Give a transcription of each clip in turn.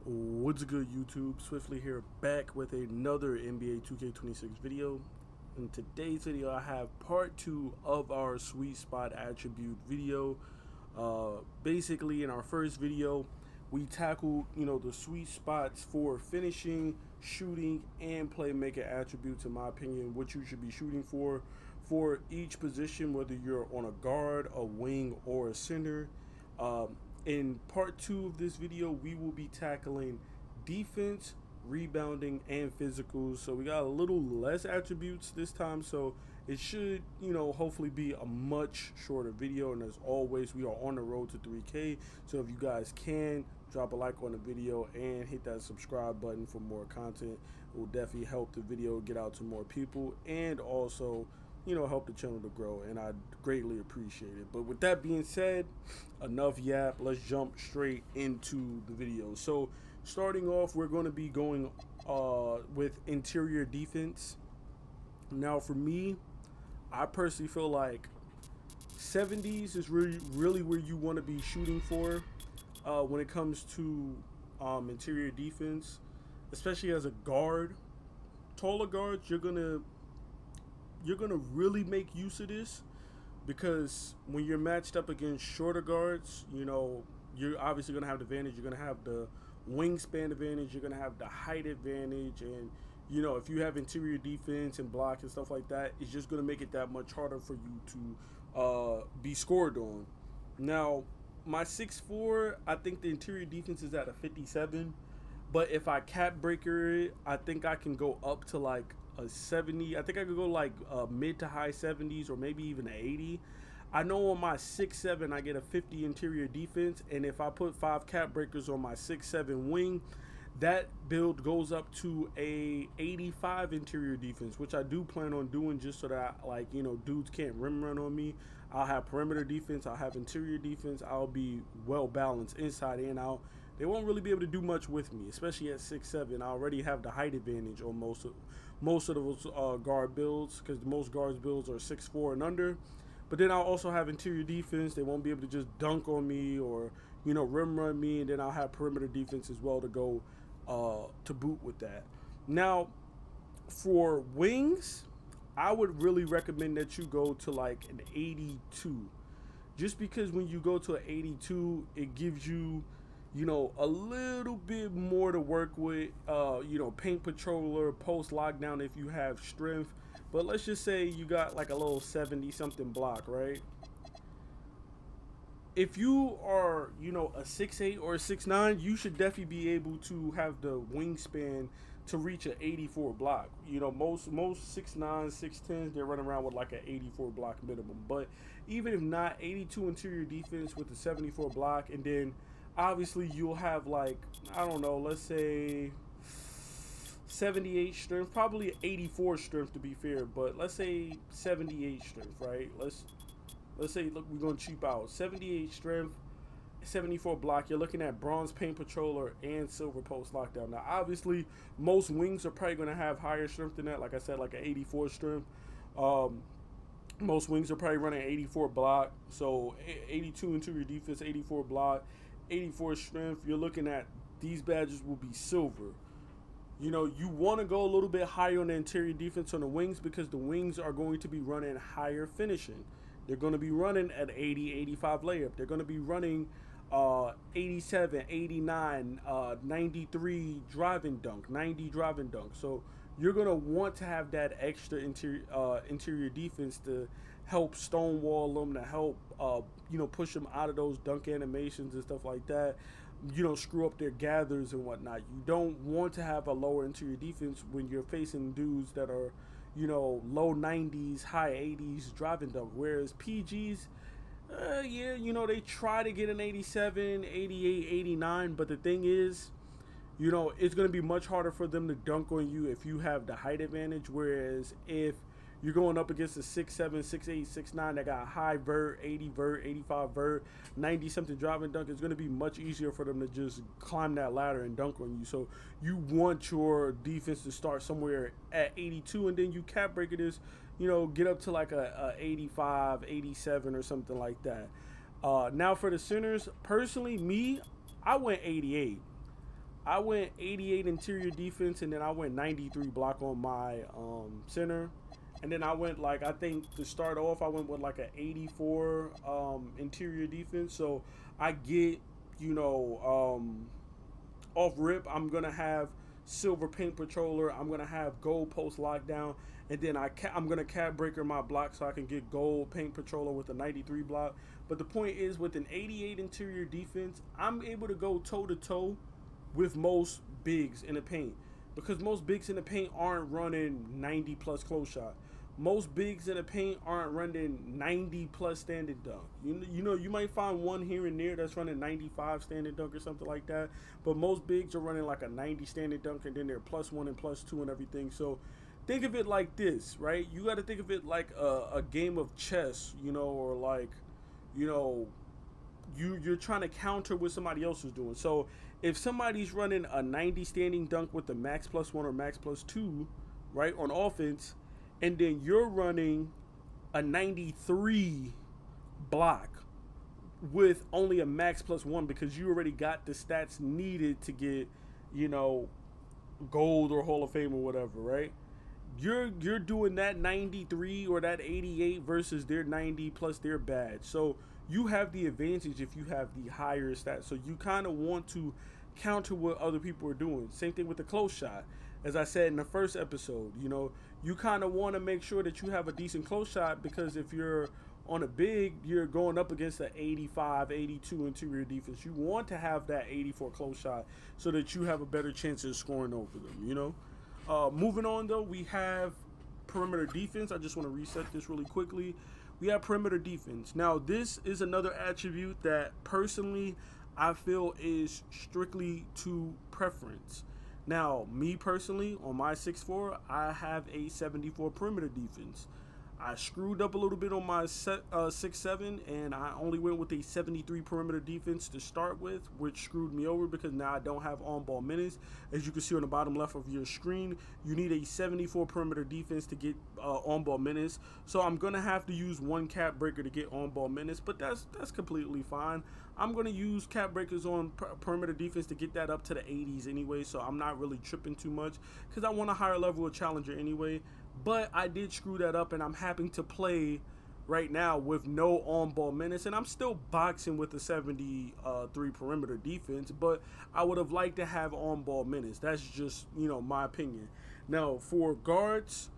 What's good, YouTube? Swiftly here, back with another NBA 2K26 video. In today's video, I have part 2 of our sweet spot attribute video. Basically, in our first video, we tackled, the sweet spots for finishing, shooting, and playmaker attributes, in my opinion, what you should be shooting for each position, whether you're on a guard, a wing, or a center. In part 2 of this video, we will be tackling defense, rebounding, and physicals. So we got a little less attributes this time, so it should, hopefully be a much shorter video. And as always, we are on the road to 3K. So if you guys can, drop a like on the video and hit that subscribe button for more content. It will definitely help the video get out to more people, and also help the channel to grow, and I greatly appreciate it. But with that being said, enough yap. Let's jump straight into the video. So starting off, we're going to be going with interior defense. Now for me, I personally feel like 70s is really where you want to be shooting for when it comes to interior defense, especially as a guard. Taller guards, you're gonna really make use of this, because when you're matched up against shorter guards, you're obviously going to have the advantage. You're going to have the wingspan advantage. You're going to have the height advantage. And, if you have interior defense and block and stuff like that, it's just going to make it that much harder for you to be scored on. Now, my 6'4", I think the interior defense is at a 57. But if I cap breaker it, I think I can go up to like a 70. I think I could go like mid to high 70s, or maybe even an 80. I know on my 6'7", I get a 50 interior defense, and if I put 5 cap breakers on my 6'7" wing, that build goes up to a 85 interior defense, which I do plan on doing, just so that dudes can't rim run on me. I'll have perimeter defense, I'll have interior defense, I'll be well balanced inside and out. They won't really be able to do much with me, especially at 6'7". I already have the height advantage on most of those guard builds, because most guards builds are 6'4" and under. But then I'll also have interior defense. They won't be able to just dunk on me or rim run me, and then I'll have perimeter defense as well to go to boot with that. Now, for wings, I would really recommend that you go to like an 82, just because when you go to an 82, it gives you a little bit more to work with, paint patroller, post lockdown if you have strength. But let's just say you got like a little 70 something block, right? If you are, a 6'8" or a 6'9", you should definitely be able to have the wingspan to reach an 84 block. Most 6'9", 6'10", they're running around with like an 84 block minimum. But even if not, 82 interior defense with a 74 block, and then obviously you'll have like, I don't know, let's say 78 strength, probably 84 strength to be fair, but let's say 78 strength, right? Let's say, look, we're going to cheap out. 78 strength, 74 block. You're looking at bronze paint patroller and silver post lockdown. Now, obviously, most wings are probably going to have higher strength than that. Like I said, like an 84 strength. Most wings are probably running 84 block. So 82 interior defense, 84 block, 84 strength. You're looking at these badges will be silver. You want to go a little bit higher on the interior defense on the wings, because the wings are going to be running higher finishing. They're going to be running at 80, 85 layup. They're going to be running 87, 89, 93 driving dunk, 90 driving dunk. So you're going to want to have that extra interior defense to help stonewall them, to help push them out of those dunk animations and stuff like that. Screw up their gathers and whatnot. You don't want to have a lower interior defense when you're facing dudes that are, low 90s, high 80s driving dunk. Whereas PGs, they try to get an 87, 88, 89. But the thing is, it's going to be much harder for them to dunk on you if you have the height advantage. Whereas if you're going up against a 6'7", 6'8", 6'9" that got high vert, 80 vert, 85 vert, 90 something driving dunk, it's going to be much easier for them to just climb that ladder and dunk on you. So you want your defense to start somewhere at 82, and then you cap break it is, get up to like a 85, 87 or something like that. Now for the centers, personally, I went 88. I went 88 interior defense, and then I went 93 block on my center. And then I went, like, I think to start off, I went with like an 84 interior defense. So I get, you know, off rip, I'm going to have silver paint patroller. I'm going to have gold post lockdown. And then I'm going to cap breaker my block so I can get gold paint patroller with a 93 block. But the point is, with an 88 interior defense, I'm able to go toe to toe with most bigs in the paint, because most bigs in the paint aren't running 90 plus close shot. Most bigs in the paint aren't running 90 plus standard dunk. You might find one here and there that's running 95 standard dunk or something like that, but most bigs are running like a 90 standard dunk, and then they're +1 and +2 and everything. So think of it like this, right? You got to think of it like a game of chess, or like, you know, you're trying to counter what somebody else is doing. So if somebody's running a 90 standing dunk with the max +1 or max +2, right, on offense, and then you're running a 93 block with only a max +1 because you already got the stats needed to get, gold or Hall of Fame or whatever, right? You're doing that 93 or that 88 versus their 90 plus their badge. So you have the advantage if you have the higher stats. So you kind of want to counter what other people are doing. Same thing with the close shot. As I said in the first episode, you kind of want to make sure that you have a decent close shot, because if you're on a big, you're going up against the 85, 82 interior defense. You want to have that 84 close shot so that you have a better chance of scoring over them, Moving on, though, we have perimeter defense. I just want to reset this really quickly. We have perimeter defense. Now, this is another attribute that personally I feel is strictly to preference. Now, me personally, on my 6'4", I have a 74 perimeter defense. I screwed up a little bit on my 6'7", and I only went with a 73 perimeter defense to start with, which screwed me over because now I don't have on-ball minutes. As you can see on the bottom left of your screen, you need a 74 perimeter defense to get on-ball minutes. So I'm going to have to use one cap breaker to get on-ball minutes, but that's completely fine. I'm going to use cap breakers on perimeter defense to get that up to the 80s anyway, so I'm not really tripping too much because I want a higher level of challenger anyway. But I did screw that up, and I'm having to play right now with no on-ball minutes, and I'm still boxing with the 73 perimeter defense, but I would have liked to have on-ball minutes. That's just, my opinion. Now, for guards,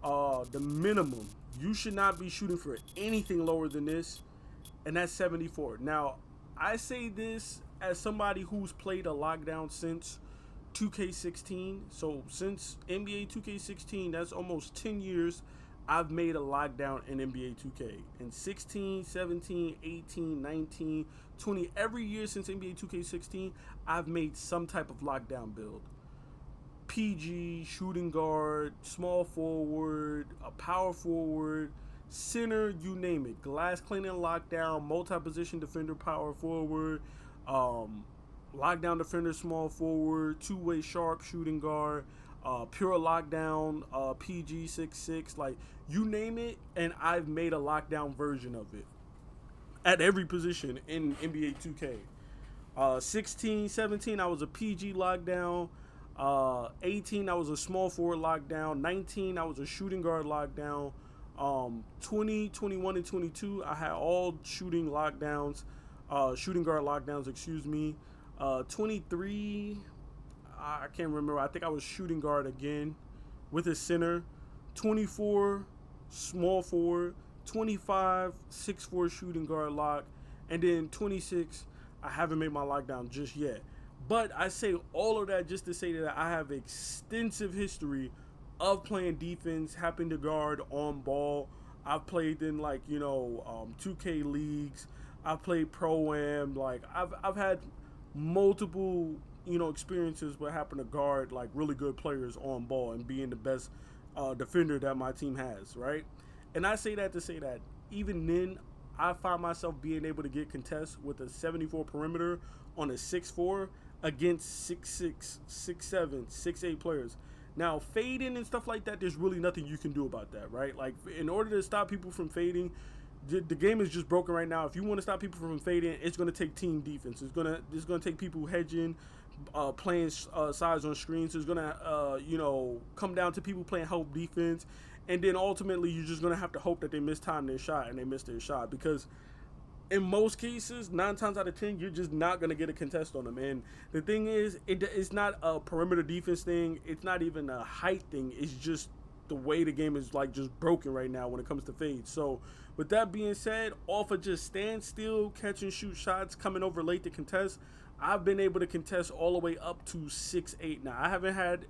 the minimum, you should not be shooting for anything lower than this, and that's 74. Now, I say this as somebody who's played a lockdown since 2K16. So since NBA 2K16, that's almost 10 years I've made a lockdown in NBA 2K. In 16, 17, 18, 19, 20, every year since NBA 2K16, I've made some type of lockdown build. PG, shooting guard, small forward, a power forward, center, you name it. Glass cleaning lockdown, multi-position defender, power forward, lockdown defender, small forward, two-way sharp shooting guard, pure lockdown, PG 6'6", like you name it, and I've made a lockdown version of it at every position in NBA 2K. 16, 17, I was a PG lockdown. 18, I was a small forward lockdown. 19, I was a shooting guard lockdown. 20, 21, and 22, I had all shooting lockdowns, shooting guard lockdowns, excuse me. 23, I can't remember. I think I was shooting guard again with a center. 24, small forward. 25, 6'4" shooting guard lock. And then 26, I haven't made my lockdown just yet. But I say all of that just to say that I have extensive history of playing defense, having to guard on ball. I've played in 2K leagues. I've played Pro-Am. Like I've had multiple experiences where having to guard like really good players on ball and being the best defender that my team has, right? And I say that to say that even then I find myself being able to get contests with a 74 perimeter on a 6'4" against 6'6", 6'7", 6'8" players. Now, fading and stuff like that, there's really nothing you can do about that, right? Like, in order to stop people from fading, the game is just broken right now. If you want to stop people from fading, it's going to take team defense. It's going to take people hedging, playing sides on screens. It's gonna come down to people playing help defense, and then ultimately you're just gonna have to hope that they mistime their shot and they miss their shot, because in most cases, 9 times out of 10, you're just not gonna get a contest on them. And the thing is, it's not a perimeter defense thing. It's not even a height thing. It's just the way the game is like just broken right now when it comes to fades. So with that being said, off of just stand still, catch and shoot shots, coming over late to contest, I've been able to contest all the way up to 6'8". Now I haven't had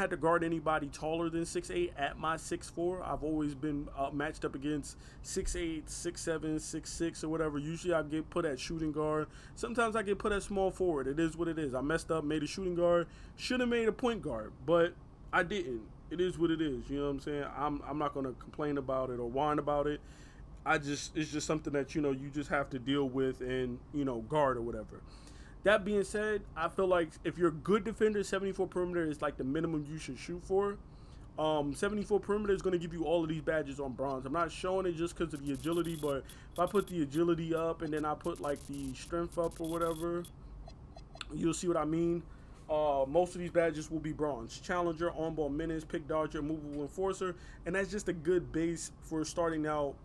to guard anybody taller than 6'8" at my 6'4". I've always been matched up against 6'8", 6'7", 6'6", or whatever. Usually I get put at shooting guard. Sometimes I get put at small forward. It is what it is. I messed up, made a shooting guard. Should have made a point guard, but I didn't. It is what it is. You know what I'm saying? I'm not going to complain about it or whine about it. It's just something that, you just have to deal with and, guard or whatever. That being said, I feel like if you're a good defender, 74 perimeter is like the minimum you should shoot for. 74 perimeter is going to give you all of these badges on bronze. I'm not showing it just because of the agility, but if I put the agility up and then I put like the strength up or whatever, you'll see what I mean. Most of these badges will be bronze. Challenger, on-ball menace, pick dodger, movable enforcer, and that's just a good base for starting out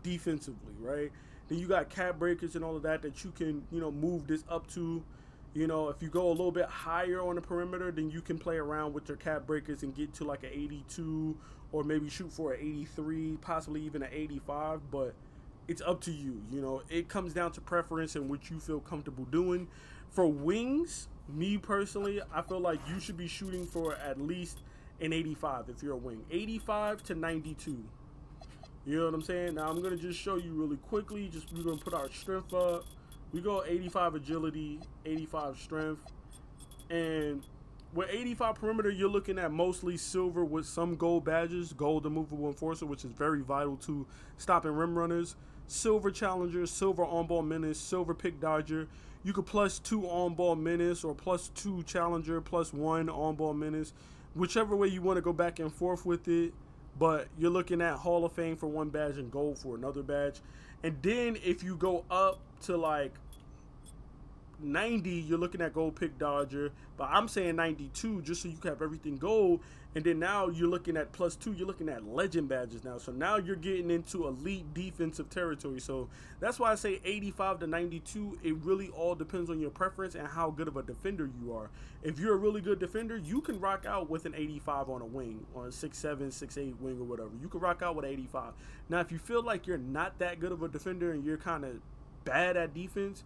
defensively, right? Then you got cap breakers and all of that you can, move this up to. If you go a little bit higher on the perimeter, then you can play around with your cap breakers and get to like an 82 or maybe shoot for an 83, possibly even an 85, but it's up to you. It comes down to preference and what you feel comfortable doing. For wings, me personally, I feel like you should be shooting for at least an 85 if you're a wing. 85 to 92. You know what I'm saying? Now I'm going to just show you really quickly. We're going to put our strength up. We go 85 agility, 85 strength. And with 85 perimeter, you're looking at mostly silver with some gold badges. Gold immovable enforcer, which is very vital to stopping rim runners. Silver challenger, silver on-ball menace, silver pick dodger. You could +2 on-ball menace or +2 challenger, +1 on-ball menace. Whichever way you want to go back and forth with it. But you're looking at Hall of Fame for one badge and gold for another badge. And then if you go up to like 90, you're looking at gold pick dodger. But I'm saying 92 just so you can have everything gold. And then now you're looking at +2. You're looking at legend badges now. So now you're getting into elite defensive territory. So that's why I say 85 to 92. It really all depends on your preference and how good of a defender you are. If you're a really good defender, you can rock out with an 85 on a wing, on a 6'7", 6'8" wing or whatever. You can rock out with an 85. Now, if you feel like you're not that good of a defender and you're kind of bad at defense,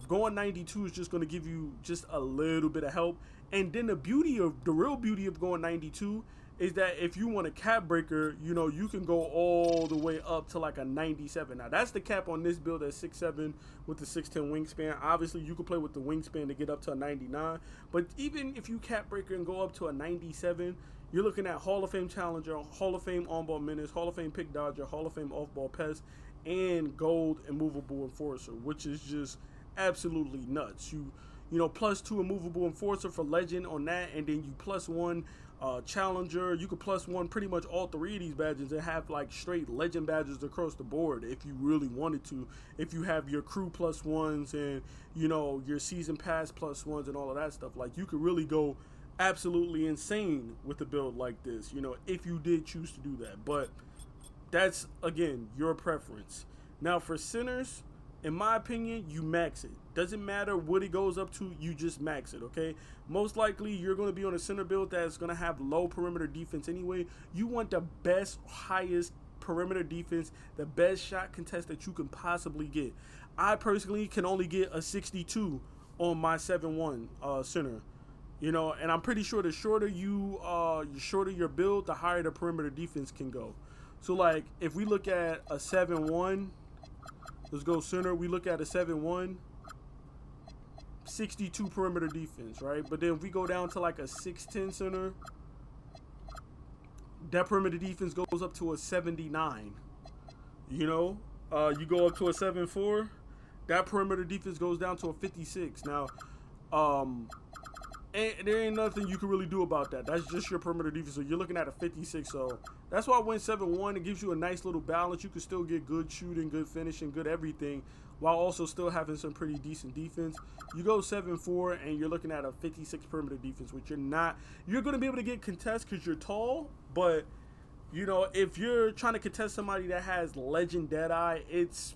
going 92 is just going to give you just a little bit of help. And then the real beauty of going 92 is that if you want a cap breaker, you can go all the way up to like a 97. Now, that's the cap on this build at 6'7" with the 6'10" wingspan. Obviously, you can play with the wingspan to get up to a 99. But even if you cap breaker and go up to a 97, you're looking at Hall of Fame challenger, Hall of Fame on-ball menace, Hall of Fame pick dodger, Hall of Fame off-ball pest, and gold immovable enforcer, which is just absolutely nuts. +2 immovable enforcer for legend on that, and then you +1 challenger. You could +1 pretty much all three of these badges and have like straight legend badges across the board if you really wanted to. If you have your crew +1s and your season pass +1s and all of that stuff, like you could really go absolutely insane with a build like this, if you did choose to do that. But that's, again, your preference. Now for centers, in my opinion, you max it. Doesn't matter what it goes up to, you just max it, okay? Most likely, you're going to be on a center build that's going to have low perimeter defense anyway. You want the best, highest perimeter defense, the best shot contest that you can possibly get. I personally can only get a 62 on my 7'1" center. And I'm pretty sure the shorter your build, the higher the perimeter defense can go. So, like, if we look at a 7'1", let's go center. We look at a 7'1", 62 perimeter defense, right? But then if we go down to like a 6'10" center, that perimeter defense goes up to a 79. You go up to a 7'4", that perimeter defense goes down to a 56. Now, and there ain't nothing you can really do about that. That's just your perimeter defense. So you're looking at a 56. So that's why I went 7'1". It gives you a nice little balance. You can still get good shooting, good finishing, good everything while also still having some pretty decent defense. You go 7'4", and you're looking at a 56 perimeter defense, which you're going to be able to get contest because you're tall, but if you're trying to contest somebody that has legend Deadeye, it's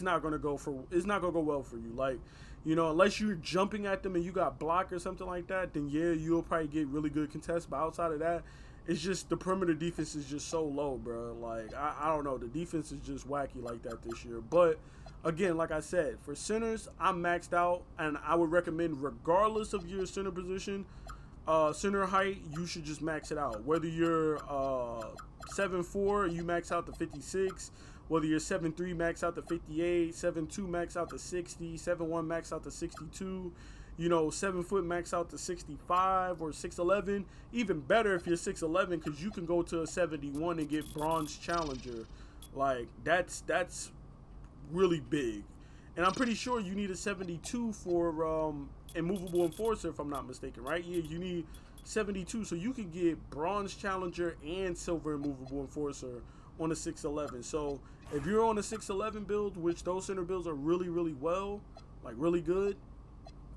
not going to go well for you. Like, unless you're jumping at them and you got block or something like that, then yeah, you'll probably get really good contests. But outside of that, it's just the perimeter defense is just so low, bro. Like, I don't know. The defense is just wacky like that this year. But again, like I said, for centers, I'm maxed out, and I would recommend, regardless of your center position, center height, you should just max it out. Whether you're 7'4", you max out to 56. Whether you're 7'3", max out to 58. 7'2", max out to 60. 7'1", max out to 62. 7 foot, max out to 65 or 6'11". Even better if you're 6'11", because you can go to a 71 and get bronze challenger. Like, that's really big. And I'm pretty sure you need a 72 for immovable enforcer, if I'm not mistaken, right? Yeah, you need 72, so you can get bronze challenger and silver immovable enforcer on a 6'11". So if you're on a 6'11 build, which those center builds are really, really really good,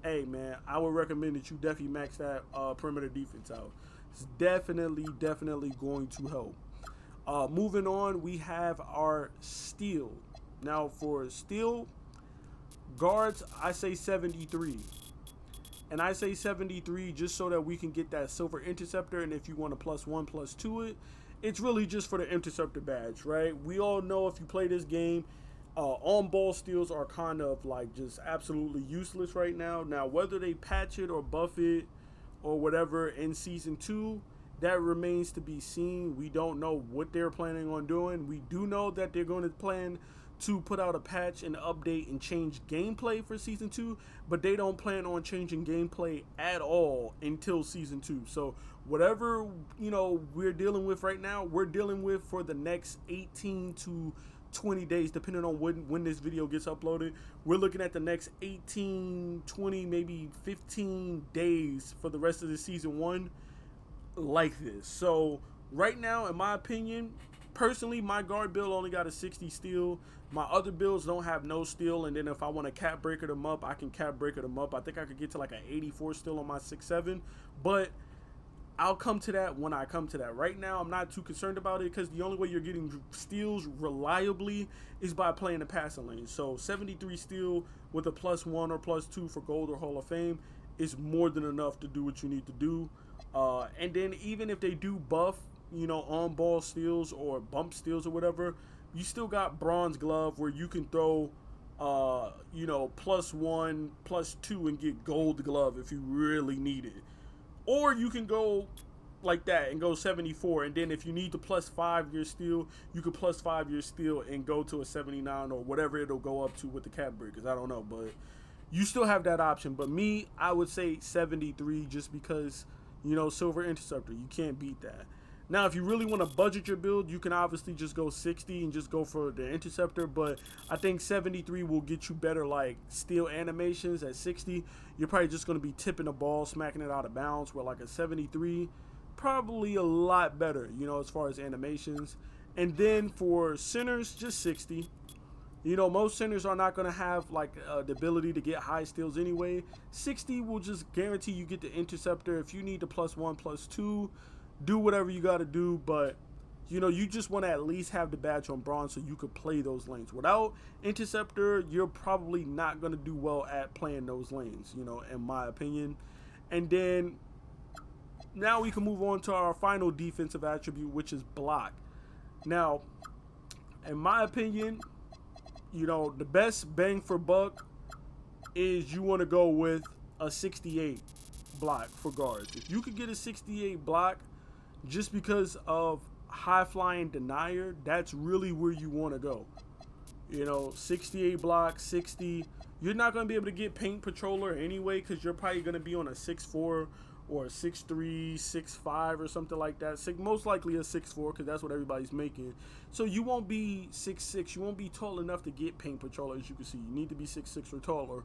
hey man, I would recommend that you definitely max that perimeter defense out. It's definitely going to help. Moving on, we have our steal. Now for steal guards, I say 73. And I say 73 just so that we can get that silver interceptor, and if you want a +1, +2 it's really just for the interceptor badge, right? We all know if you play this game, on-ball steals are kind of like just absolutely useless right now. Now, whether they patch it or buff it or whatever in Season 2, that remains to be seen. We don't know what they're planning on doing. We do know that they're going to plan to put out a patch and update and change gameplay for Season 2, but they don't plan on changing gameplay at all until Season 2. So whatever, we're dealing with right now, we're dealing with for the next 18 to 20 days, depending on when this video gets uploaded. We're looking at the next 18, 20, maybe 15 days for the rest of the Season 1 like this. So right now, in my opinion, personally, my guard build only got a 60 steal. My other builds don't have no steal, and then if I want to cap breaker them up, I can cap breaker them up. I think I could get to like an 84 steal on my 6'7", but I'll come to that when I come to that. Right now, I'm not too concerned about it because the only way you're getting steals reliably is by playing the passing lane. So 73 steal with a +1 or +2 for gold or Hall of Fame is more than enough to do what you need to do. And then even if they do buff, on-ball steals or bump steals or whatever, you still got bronze glove where you can throw, +1, +2 and get gold glove if you really need it. Or you can go like that and go 74, and then if you need to +5 your steal, you could +5 your steal and go to a 79 or whatever it'll go up to with the cap breakers. I don't know, but you still have that option. But me, I would say 73 just because, silver interceptor, you can't beat that. Now, if you really want to budget your build, you can obviously just go 60 and just go for the interceptor, but I think 73 will get you better like steal animations. At 60, you're probably just going to be tipping the ball, smacking it out of bounds, where like a 73, probably a lot better, as far as animations. And then for centers, just 60. Most centers are not going to have like the ability to get high steals anyway. 60 will just guarantee you get the interceptor. If you need the +1, +2, do whatever you got to do, but you just want to at least have the badge on bronze so you could play those lanes. Without interceptor, you're probably not going to do well at playing those lanes, in my opinion. And then now we can move on to our final defensive attribute, which is block. Now, in my opinion, the best bang for buck is you want to go with a 68 block for guards. If you could get a 68 block just because of high flying denier, that's really where you want to go. 68 block, 60. You're not going to be able to get paint patroller anyway because you're probably going to be on a 6'4" or a 6'3", 6'5", or something like that. Most likely a 6'4" because that's what everybody's making. So you won't be 6'6". You won't be tall enough to get paint patroller, as you can see. You need to be 6'6" or taller.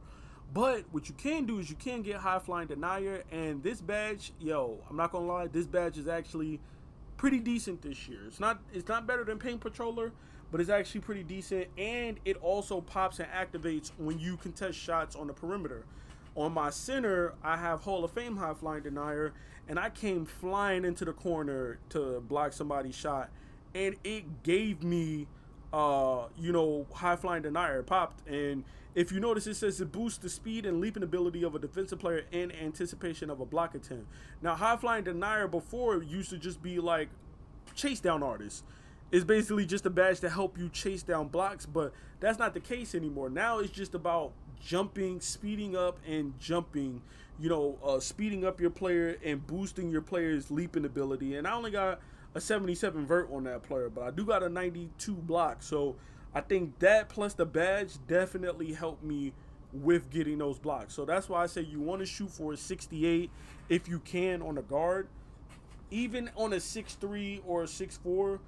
But what you can do is you can get high flying denier, and this badge, I'm not gonna lie, this badge is actually pretty decent this year. It's not better than paint patroller, but it's actually pretty decent. And it also pops and activates when you contest shots on the perimeter. On my center, I have Hall of Fame high flying denier, and I came flying into the corner to block somebody's shot, and it gave me, high flying denier. It popped, and if you notice, it says it boosts the speed and leaping ability of a defensive player in anticipation of a block attempt. Now, high flying denier before used to just be like chase down artist. It's basically just a badge to help you chase down blocks, but that's not the case anymore. Now it's just about jumping, speeding up, and jumping. Speeding up your player and boosting your player's leaping ability. And I only got a 77 vert on that player, but I do got a 92 block. So I think that plus the badge definitely helped me with getting those blocks. So that's why I say you want to shoot for a 68 if you can on a guard. Even on a 6'3 or a 6'4,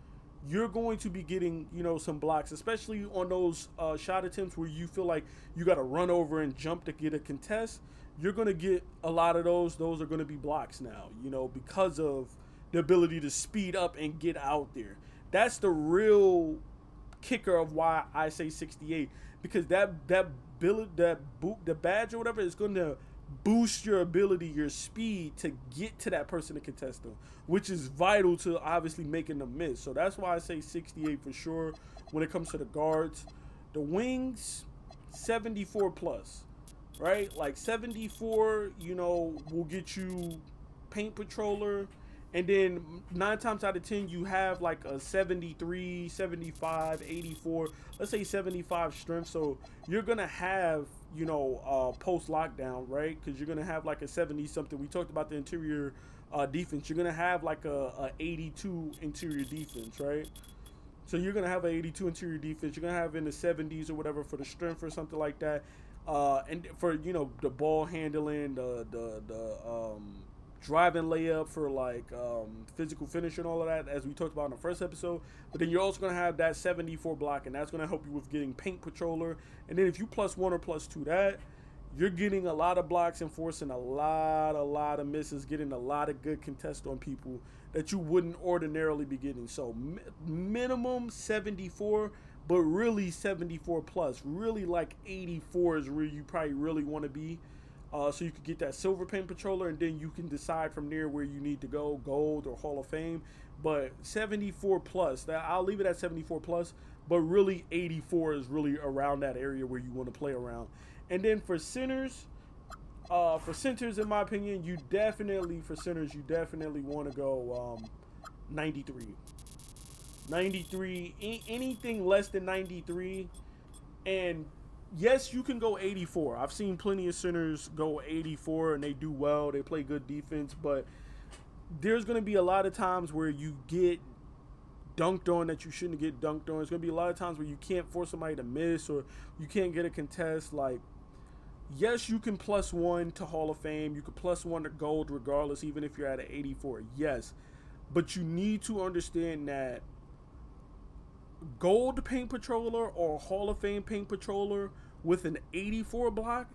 you're going to be getting, some blocks, especially on those shot attempts where you feel like you got to run over and jump to get a contest. You're going to get a lot of those. Those are going to be blocks now, because of the ability to speed up and get out there. That's the real kicker of why I say 68, because the badge or whatever is going to boost your ability, your speed to get to that person to contest them, which is vital to obviously making them miss. So that's why I say 68 for sure when it comes to the guards. The wings, 74 plus, right? Like 74, will get you paint patroller. And then 9 times out of 10, you have like a 73, 75, 84, let's say 75 strength. So you're going to have, post lockdown, right? Because you're going to have like a 70 something. We talked about the interior defense. You're going to have like a 82 interior defense, right? So you're going to have an 82 interior defense. You're going to have in the 70s or whatever for the strength or something like that. And for, the ball handling, the driving layup for like physical finish and all of that, as we talked about in the first episode. But then you're also going to have that 74 block, and that's going to help you with getting paint patroller. And then if you +1 or +2 that, you're getting a lot of blocks and forcing a lot of misses, getting a lot of good contest on people that you wouldn't ordinarily be getting. So minimum 74, but really 74 plus. Really like 84 is where you probably really want to be. So you could get that silver paint patroller, and then you can decide from there where you need to go, gold or Hall of Fame. But 74 plus, I'll leave it at 74 plus, but really 84 is really around that area where you want to play around. And then for centers, in my opinion, you definitely want to go 93. 93, anything less than 93, and yes, you can go 84. I've seen plenty of centers go 84 and they do well. They play good defense, but there's going to be a lot of times where you get dunked on that you shouldn't get dunked on. There's going to be a lot of times where you can't force somebody to miss or you can't get a contest. Like, yes, you can +1 to Hall of Fame. You can +1 to gold regardless, even if you're at an 84. Yes, but you need to understand that gold paint patroller or Hall of Fame paint patroller with an 84 block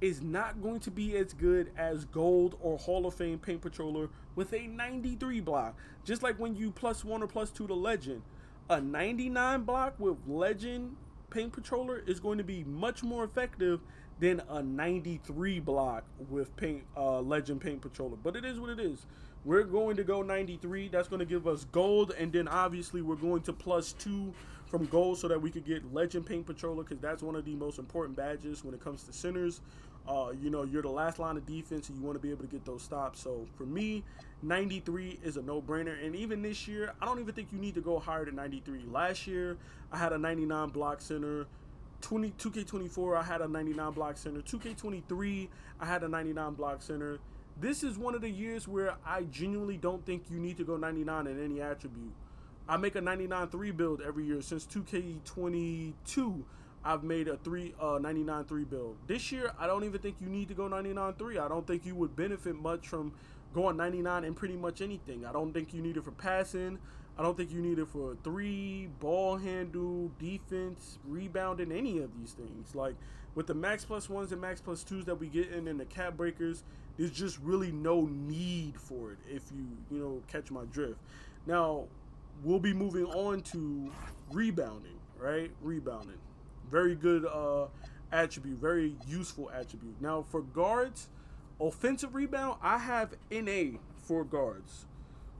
is not going to be as good as gold or Hall of Fame paint patroller with a 93 block. Just like when you +1 or +2 to legend, a 99 block with legend paint patroller is going to be much more effective than a 93 block with legend paint patroller. But it is what it is. We're going to go 93. That's going to give us gold, and then obviously we're going to +2 from gold so that we could get legend paint patroller, because that's one of the most important badges when it comes to centers. You're the last line of defense, and you want to be able to get those stops. So for me, 93 is a no-brainer. And even this year, I don't even think you need to go higher than 93. Last year, I had a 99 block center. 2K24, I had a 99 block center. 2K23, I had a 99 block center. This is one of the years where I genuinely don't think you need to go 99 in any attribute. I make a 99-3 build every year. Since 2K22, I've made a 99-3 build. This year, I don't even think you need to go 99-3. I don't think you would benefit much from going 99 in pretty much anything. I don't think you need it for passing. I don't think you need it for 3, ball handle, defense, rebounding, any of these things. Like, with the max +1s and max +2s that we get in the cap breakers, there's just really no need for it if you catch my drift. Now, we'll be moving on to rebounding, right? Rebounding. Very good attribute, very useful attribute. Now, for guards, offensive rebound, I have NA for guards.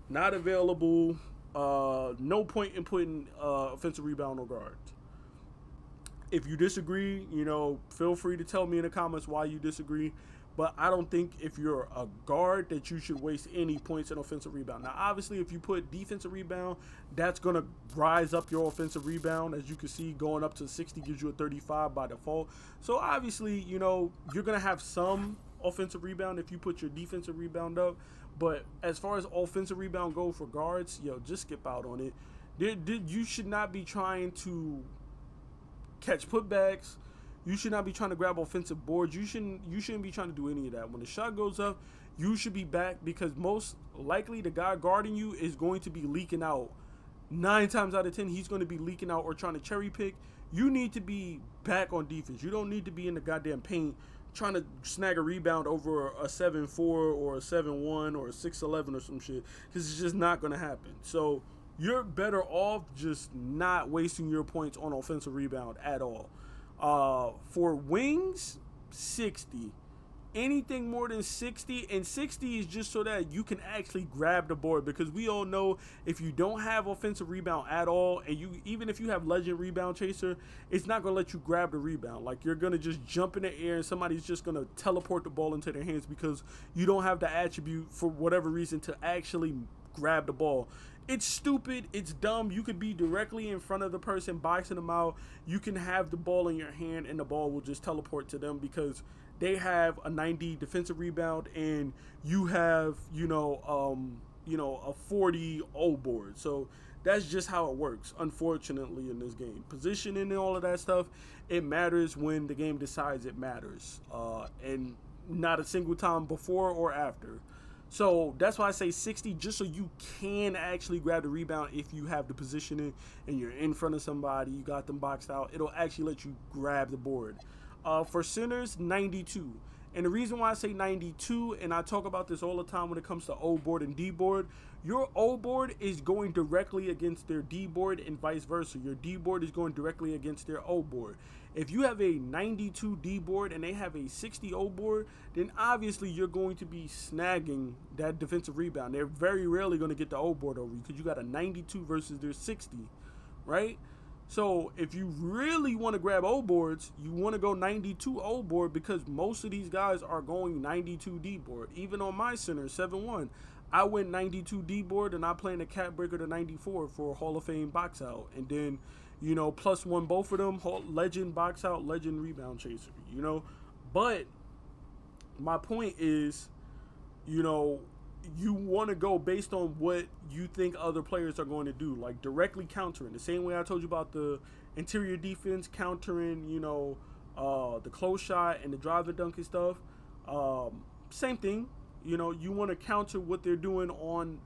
Not available. No point in putting offensive rebound on guards. If you disagree, feel free to tell me in the comments why you disagree. But I don't think if you're a guard that you should waste any points in offensive rebound. Now, obviously, if you put defensive rebound, that's going to rise up your offensive rebound. As you can see, going up to 60 gives you a 35 by default. So, obviously, you're going to have some offensive rebound if you put your defensive rebound up. But as far as offensive rebound go for guards, just skip out on it. You should not be trying to catch putbacks. You should not be trying to grab offensive boards. You shouldn't be trying to do any of that. When the shot goes up, you should be back because most likely the guy guarding you is going to be leaking out. 9 times out of 10, he's going to be leaking out or trying to cherry pick. You need to be back on defense. You don't need to be in the goddamn paint trying to snag a rebound over a 7-4 or a 7-1 or a 6-11 or some shit because it's just not going to happen. So you're better off just not wasting your points on offensive rebound at all. For wings, 60. Anything more than 60, and 60 is just so that you can actually grab the board, because we all know if you don't have offensive rebound at all, and even if you have legend rebound chaser, it's not going to let you grab the rebound. Like, you're going to just jump in the air and somebody's just going to teleport the ball into their hands because you don't have the attribute for whatever reason to actually grab the ball. It's stupid. It's dumb. You could be directly in front of the person, boxing them out. You can have the ball in your hand, and the ball will just teleport to them because they have a 90 defensive rebound, and you have, a 40 O board. So that's just how it works, unfortunately, in this game. Positioning and all of that stuff, it matters when the game decides it matters, and not a single time before or after. So that's why I say 60, just so you can actually grab the rebound if you have the positioning and you're in front of somebody, you got them boxed out. It'll actually let you grab the board. For centers, 92. And the reason why I say 92, and I talk about this all the time when it comes to O board and D board, your O board is going directly against their D board and vice versa. Your D board is going directly against their O board. If you have a 92 D board and they have a 60 O board, then obviously you're going to be snagging that defensive rebound. They're very rarely going to get the O board over you because you got a 92 versus their 60, right? So if you really want to grab O boards, you want to go 92 O board because most of these guys are going 92 D board. Even on my center, 7-1, I went 92 D board and I playing a cat breaker to 94 for Hall of Fame box out. And then, +1 both of them, legend box out, legend rebound chaser, But my point is, you want to go based on what you think other players are going to do, like directly countering. The same way I told you about the interior defense countering, the close shot and the drive and dunk and stuff. Same thing. You want to counter what they're doing on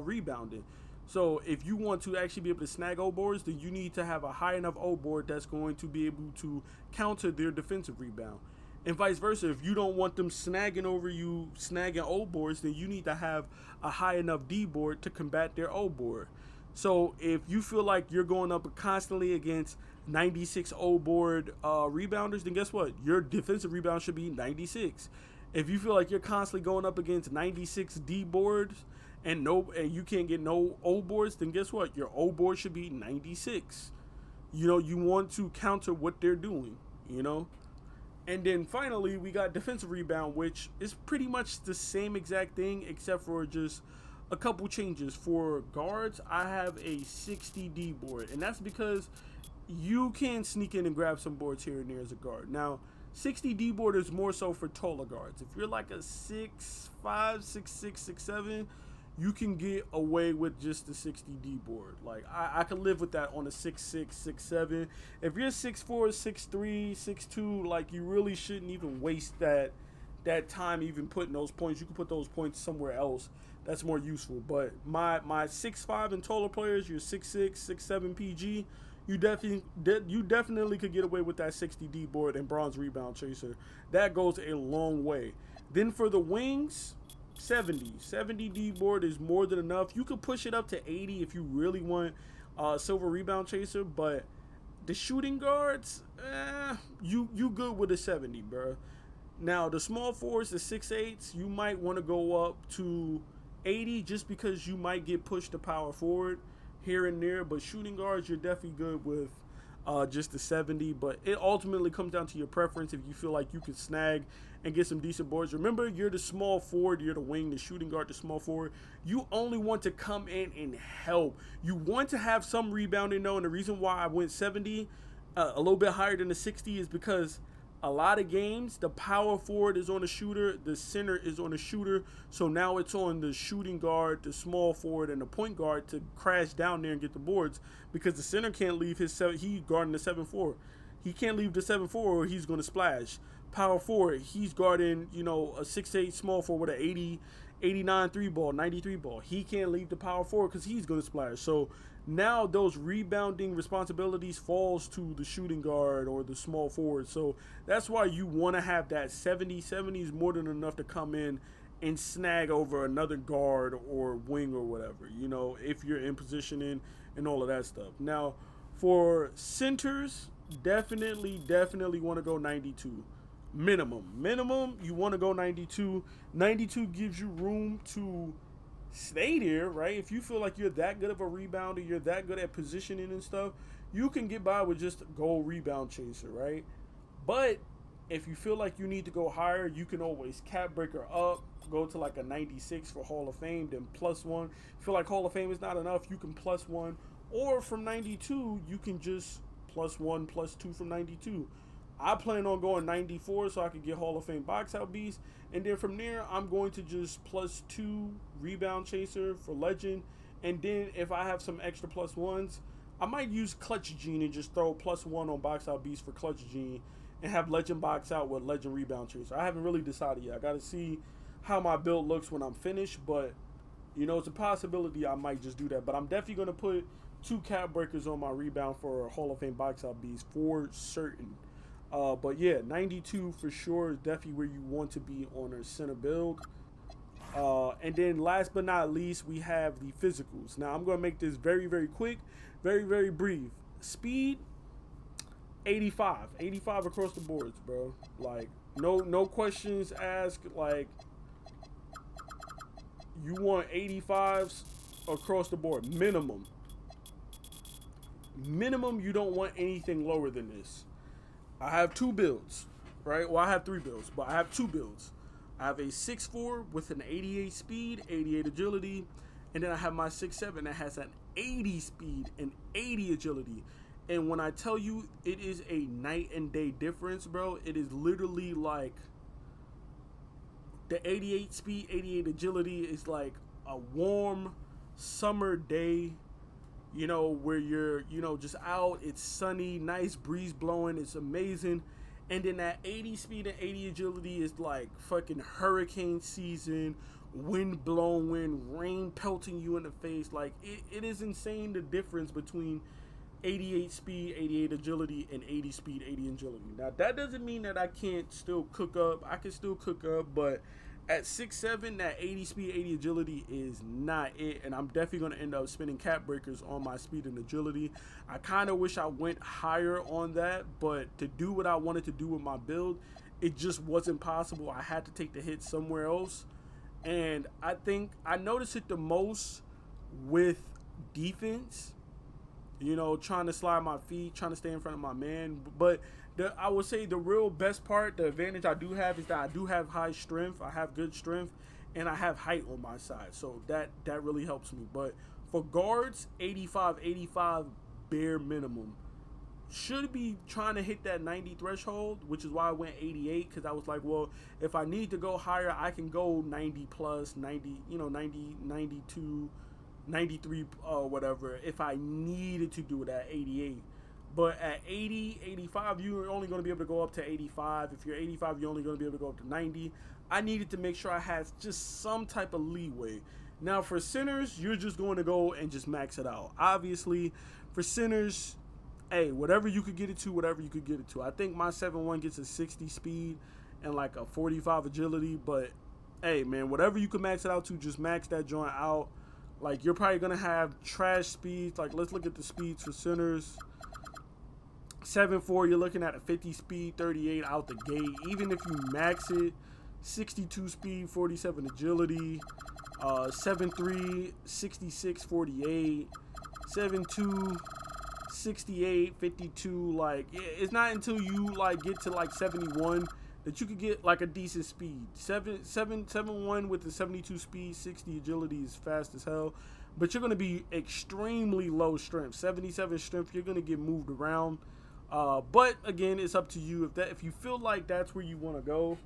rebounding. So if you want to actually be able to snag O boards, then you need to have a high enough O board that's going to be able to counter their defensive rebound. And vice versa, if you don't want them snagging over you, snagging O boards, then you need to have a high enough D board to combat their O board. So if you feel like you're going up constantly against 96 O board rebounders, then guess what? Your defensive rebound should be 96. If you feel like you're constantly going up against 96 D boards and you can't get no O boards, then guess what? Your O board should be 96. You want to counter what they're doing, And then finally, we got defensive rebound, which is pretty much the same exact thing, except for just a couple changes. For guards, I have a 60 D board, and that's because you can sneak in and grab some boards here and there as a guard. Now, 60 D board is more so for taller guards. If you're like a 6'5", 6'6", 6'7", you can get away with just the 60 D board. Like, I can live with that on a 6'6", 6'7". If you're 6'4", 6'3", 6'2", like, you really shouldn't even waste that time even putting those points. You can put those points somewhere else that's more useful. But my 6'5" and taller players, your 6'6", 6'7" PG, you definitely could get away with that 60 D board and bronze rebound chaser. That goes a long way. Then for the wings, 70 D board is more than enough. You could push it up to 80 if you really want silver rebound chaser, but the shooting guards, you good with a 70, bro. Now the small fours, the 6'8s, you might want to go up to 80 just because you might get pushed to power forward here and there. But shooting guards, you're definitely good with just the 70. But it ultimately comes down to your preference. If you feel like you can snag and get some decent boards, remember, you're the small forward, you're the wing, the shooting guard, the small forward. You only want to come in and help. You want to have some rebounding though, and the reason why I went 70, a little bit higher than the 60, is because a lot of games the power forward is on the shooter, the center is on the shooter, so now it's on the shooting guard, the small forward, and the point guard to crash down there and get the boards, because the center can't leave he guarding the 7-4. He can't leave the 7-4 or he's going to splash. Power forward, he's guarding, a 6'8 small forward with an 80, 89 3 ball, 93 ball. He can't leave the power forward because he's going to splash. So now those rebounding responsibilities falls to the shooting guard or the small forward. So that's why you want to have that 70. 70 is more than enough to come in and snag over another guard or wing or whatever, if you're in positioning and all of that stuff. Now, for centers, definitely want to go 92. Minimum, you want to go 92. 92 gives you room to stay there, right? If you feel like you're that good of a rebounder, you're that good at positioning and stuff, you can get by with just goal rebound chaser, right? But if you feel like you need to go higher, you can always cap breaker up, go to like a 96 for Hall of Fame, then +1. Feel like Hall of Fame is not enough, you can +1. Or from 92, you can just +1, +2 from 92. I plan on going 94 so I can get Hall of Fame box out beast. And then from there, I'm going to just +2 rebound chaser for legend. And then if I have some extra +1s, I might use Clutch Gene and just throw +1 on box out beast for Clutch Gene and have legend box out with legend rebound chaser. I haven't really decided yet. I got to see how my build looks when I'm finished. But, it's a possibility I might just do that. But I'm definitely going to put 2 cap breakers on my rebound for Hall of Fame box out beast for certain. But yeah, 92 for sure is definitely where you want to be on a center build. And then last but not least, we have the physicals. Now I'm going to make this very, very quick, very, very brief. Speed, 85. 85 across the boards, bro. Like, no questions asked. Like, you want 85s across the board, minimum. Minimum, you don't want anything lower than this. I have 2 builds, right? Well, I have 3 builds, but I have 2 builds. I have a 6'4 with an 88 speed, 88 agility, and then I have my 6'7 that has an 80 speed and 80 agility. And when I tell you it is a night and day difference, bro, it is literally like the 88 speed, 88 agility is like a warm summer day, where you're, just out, it's sunny, nice breeze blowing, it's amazing. And then that 80 speed and 80 agility is like fucking hurricane season, wind blowing, rain pelting you in the face. Like, it is insane the difference between 88 speed, 88 agility, and 80 speed, 80 agility. Now, that doesn't mean that I can't still cook up. I can still cook up, but at 6'7", that 80 speed, 80 agility is not it, and I'm definitely going to end up spinning cap breakers on my speed and agility. I kind of wish I went higher on that, but to do what I wanted to do with my build, it just wasn't possible. I had to take the hit somewhere else, and I think I noticed it the most with defense, trying to slide my feet, trying to stay in front of my man, but I would say the real best part, the advantage I do have is that I do have high strength. I have good strength, and I have height on my side. So that really helps me. But for guards, 85 bare minimum. Should be trying to hit that 90 threshold, which is why I went 88, because I was like, well, if I need to go higher, I can go 90 plus, 90, 90, 92, 93, whatever, if I needed to do it at 88. But at 80, 85, you're only going to be able to go up to 85. If you're 85, you're only going to be able to go up to 90. I needed to make sure I had just some type of leeway. Now, for centers, you're just going to go and just max it out. Obviously, for centers, hey, whatever you could get it to, whatever you could get it to. I think my 7'1 gets a 60 speed and like a 45 agility, but hey man, whatever you can max it out to, just max that joint out. Like you're probably gonna have trash speeds. Like let's look at the speeds for centers. 7.4, you're looking at a 50 speed, 38 out the gate. Even if you max it, 62 speed, 47 agility, 7.3, 66, 48, 7.2, 68, 52. Like it's not until you like get to like 71 that you could get like a decent speed. 7.1 with the 72 speed, 60 agility is fast as hell. But you're gonna be extremely low strength. 77 strength, you're gonna get moved around. But again, it's up to you. If you feel like that's where you want to go,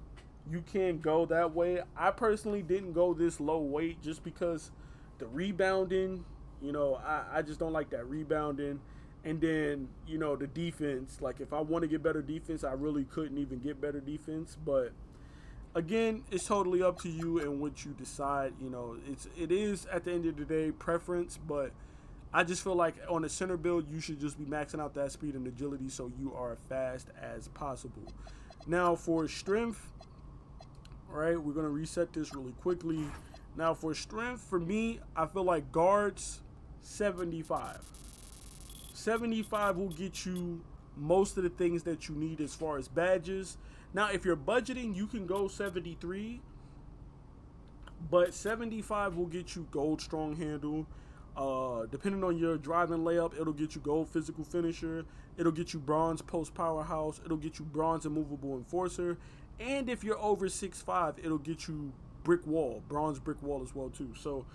you can go that way. I personally didn't go this low weight just because the rebounding, I just don't like that rebounding. And then, the defense, like if I want to get better defense, I really couldn't even get better defense. But again, it's totally up to you and what you decide. It is at the end of the day preference, but I just feel like on a center build, you should just be maxing out that speed and agility so you are fast as possible. Now for strength, right, we're going to reset this really quickly. Now for strength, for me, I feel like guards, 75. 75 will get you most of the things that you need as far as badges. Now, if you're budgeting, you can go 73, but 75 will get you gold strong handle. Depending on your driving layup, it'll get you gold physical finisher. It'll get you bronze post powerhouse. It'll get you bronze immovable enforcer. And if you're over 6'5", it'll get you brick wall, bronze brick wall as well too. So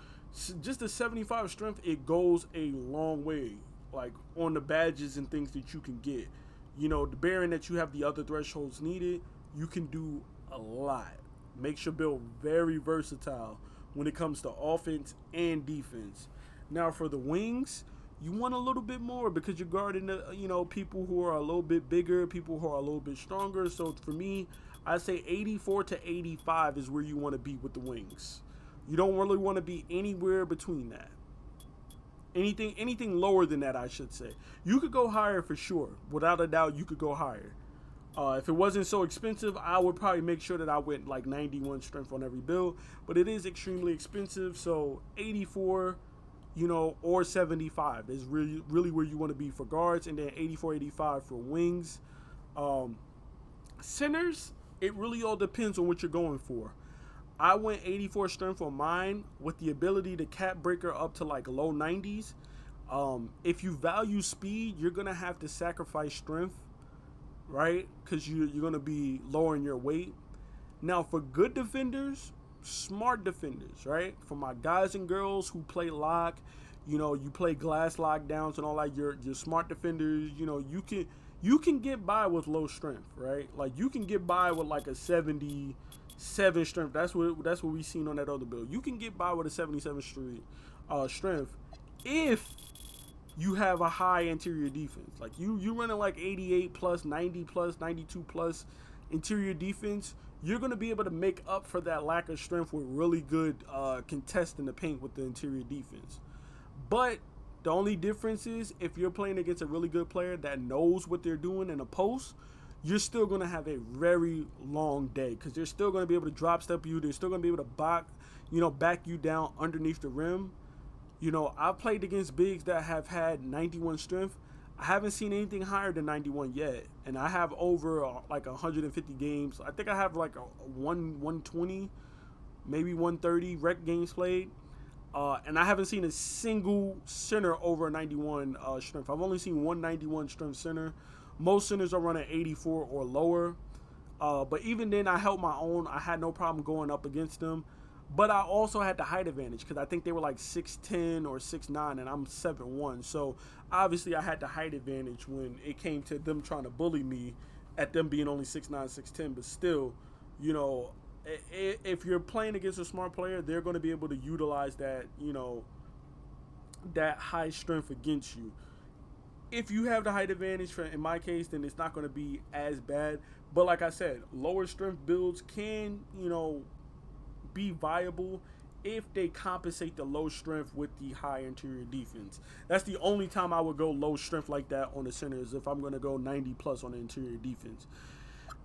just the 75 strength, it goes a long way, like on the badges and things that you can get. The bearing that you have the other thresholds needed, you can do a lot. Makes your build very versatile when it comes to offense and defense. Now for the wings, you want a little bit more because you're guarding the, people who are a little bit bigger, people who are a little bit stronger. So for me, I say 84 to 85 is where you want to be with the wings. You don't really want to be anywhere between that. Anything lower than that, I should say. You could go higher for sure. Without a doubt, you could go higher. If it wasn't so expensive, I would probably make sure that I went like 91 strength on every build. But it is extremely expensive, so 84, or 75 is really where you want to be for guards, and then 84, 85 for wings. Centers, it really all depends on what you're going for. I went 84 strength on mine with the ability to cap breaker up to like low 90s. If you value speed, you're going to have to sacrifice strength, right? Because you're going to be lowering your weight. Now, for good defenders, smart defenders, right? For my guys and girls who play lock, you play glass lockdowns and all that, you're smart defenders, you can get by with low strength, right? Like you can get by with like a 77 strength. That's what we seen on that other build. You can get by with a 77 strength if you have a high interior defense. Like you running like 88 plus, 90 plus, 92 plus interior defense, you're going to be able to make up for that lack of strength with really good contesting the paint with the interior defense. But the only difference is if you're playing against a really good player that knows what they're doing in a post, you're still going to have a very long day because they're still going to be able to drop step you. They're still going to be able to back you down underneath the rim. I've played against bigs that have had 91 strength. I haven't seen anything higher than 91 yet, and I have over like 150 games. I think I have like a 120, maybe 130 rec games played, and I haven't seen a single center over 91 strength. I've only seen 191 strength center. Most centers are running 84 or lower, but even then I held my own. I had no problem going up against them. But I also had the height advantage because I think they were like 6'10 or 6'9 and I'm 7'1. So obviously I had the height advantage when it came to them trying to bully me at them being only 6'9, 6'10. But still, if you're playing against a smart player, they're going to be able to utilize that, that high strength against you. If you have the height advantage, in my case, then it's not going to be as bad. But like I said, lower strength builds can, be viable if they compensate the low strength with the high interior defense. That's the only time I would go low strength like that on the center is if I'm going to go 90 plus on the interior defense.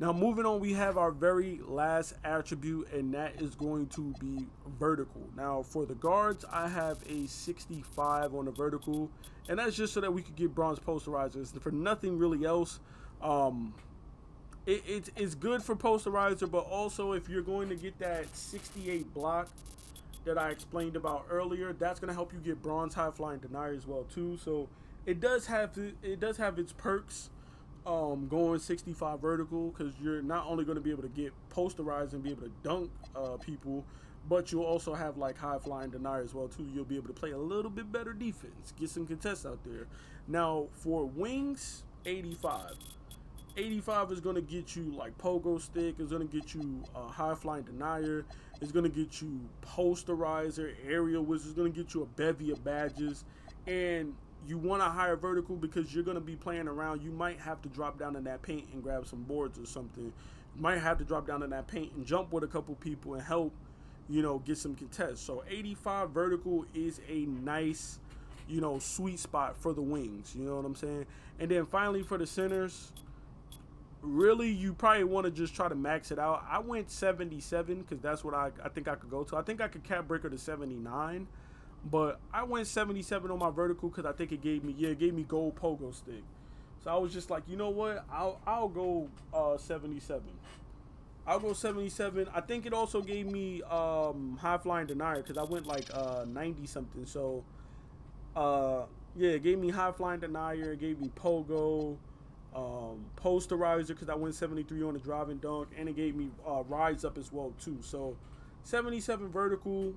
Now, moving on, we have our very last attribute, and that is going to be vertical. Now, for the guards, I have a 65 on the vertical, and that's just so that we could get bronze posterizers. For nothing really else. It's good for posterizer, but also if you're going to get that 68 block that I explained about earlier, that's going to help you get bronze high flying denier as well too. So it does have its perks. Going 65 vertical, because you're not only going to be able to get posterized and be able to dunk people, but you'll also have like high flying denier as well too. You'll be able to play a little bit better defense, get some contests out there. Now for wings, 85. 85 is going to get you like pogo stick, it's going to get you high flying denier, it's going to get you posterizer, aerial wizard, it's going to get you a bevy of badges. And you want a higher vertical because you're going to be playing around. You might have to drop down in that paint and grab some boards or something. You might have to drop down in that paint and jump with a couple people and help, get some contests. So 85 vertical is a nice, sweet spot for the wings. You know what I'm saying? And then finally for the centers, really you probably want to just try to max it out. I went 77 because that's what I think I could go to. I think I could cap breaker to 79. But I went 77 on my vertical because I think it gave me gold pogo stick. So I was just like, you know what? I'll go 77. I'll go 77. I think it also gave me high flying denier because I went like 90 something. So yeah, it gave me high flying denier. It gave me pogo, posterizer because I went 73 on the driving dunk, and it gave me rise up as well too. So 77 vertical.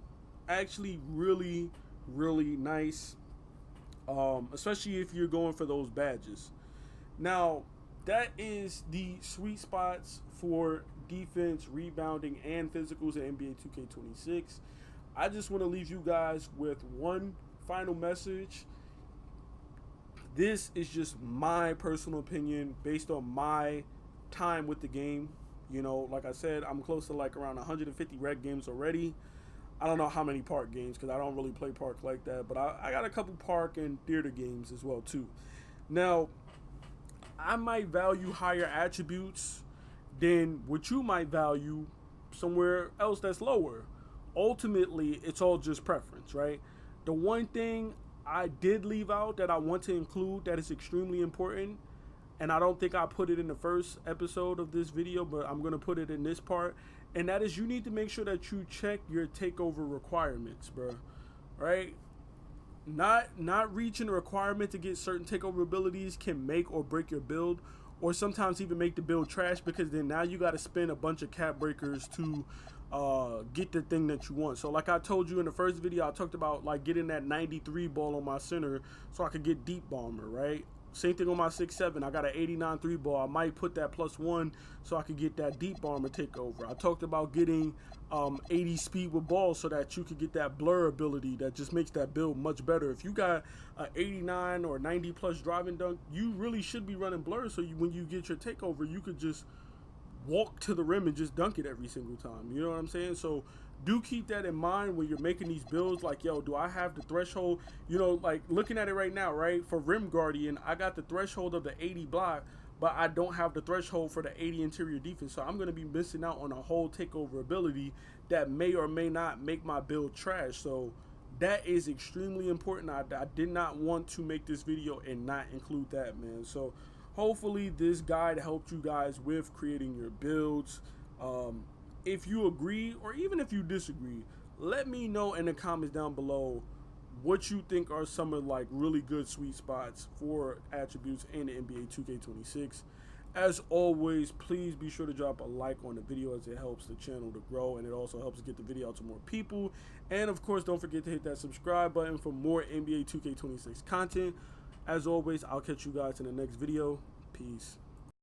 Actually really nice, especially if you're going for those badges. Now that is the sweet spots for defense, rebounding, and physicals in NBA 2K26. I just want to leave you guys with one final message. This is just my personal opinion based on my time with the game. Like I said, I'm close to like around 150 reg games already. I don't know how many park games because I don't really play park like that, but I got a couple park and theater games as well too. Now, I might value higher attributes than what you might value somewhere else that's lower. Ultimately, it's all just preference, right? The one thing I did leave out that I want to include that is extremely important, and I don't think I put it in the first episode of this video, but I'm going to put it in this part, and that is you need to make sure that you check your takeover requirements, bro. Right? Not reaching a requirement to get certain takeover abilities can make or break your build, or sometimes even make the build trash, because then now you got to spend a bunch of cap breakers to get the thing that you want. So like I told you in the first video, I talked about like getting that 93 ball on my center so I could get deep bomber, right? Same thing on my 6'7". I got an 89 3 ball. I might put that +1 so I could get that deep bomber takeover. I talked about getting 80 speed with balls so that you could get that blur ability that just makes that build much better. If you got an 89 or 90 plus driving dunk, you really should be running blur, so when you get your takeover, you could just walk to the rim and just dunk it every single time. You know what I'm saying? So do keep that in mind when you're making these builds. Like, yo, do I have the threshold? Like looking at it right now, right? For Rim Guardian, I got the threshold of the 80 block, but I don't have the threshold for the 80 interior defense. So I'm going to be missing out on a whole takeover ability that may or may not make my build trash. So that is extremely important. I did not want to make this video and not include that, man. So hopefully this guide helped you guys with creating your builds. If you agree or even if you disagree, let me know in the comments down below what you think are some of like really good sweet spots for attributes in the NBA 2K26. As always, please be sure to drop a like on the video as it helps the channel to grow, and it also helps get the video out to more people. And of course, don't forget to hit that subscribe button for more NBA 2K26 content. As always, I'll catch you guys in the next video. Peace.